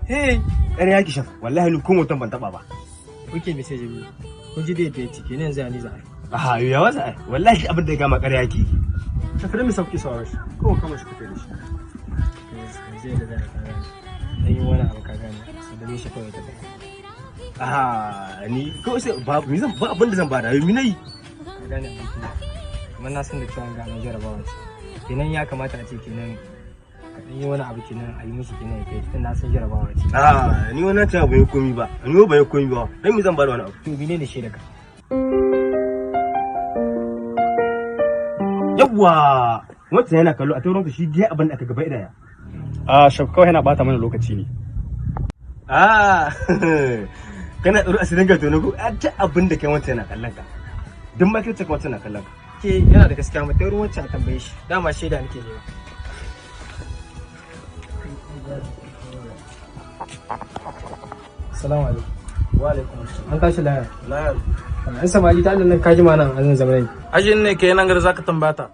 Hey, ƙarya ki shaf wallahi ni ko mutum ban taba ba. kuke message biyu. Kun ji dai dai cike ne yanzu ani za a yi. Aha ya wasa wallahi abin da ya gama ƙarya ki. Tafi da mi sauki sauran shi. Ko kama shi kuke da shi. Zai da zai ka gane. Dan yi wani abu ka gane. Sai da shi kawai ta gane. Aha ni ko sai ba abin da zan bada mi nayi. Ka gane abin da. Kuma na san da cewa ga na jarabawa ce. Kenan ya kamata a ce kenan ka dan yi wani abu kenan a yi mishi kenan kai tun na san jarabawa ce. Ah ni wannan ta bai komi ba. Ni ba komi ba. Dan mi zan bada wani abu. To menene shi da ka? Yawwa wata yana kallo a tauron shi dai abin da aka gaba idaya. Shaf kawai yana bata mana lokaci ne. Kana tsaro asirin ga tono ko ta abin da kai wata yana kallon ka. Duk ma kai ta wata yana kallon ka. Ke yana da gaskiya mu taurin wancan a tambaye shi. Dama shaida nake nema. Assalamu alaikum. Wa alaikum assalam. An tashi laya. La An samali ta nan kaji ma nan azan zamanin. Ajin ne kenan gar zaka tambata.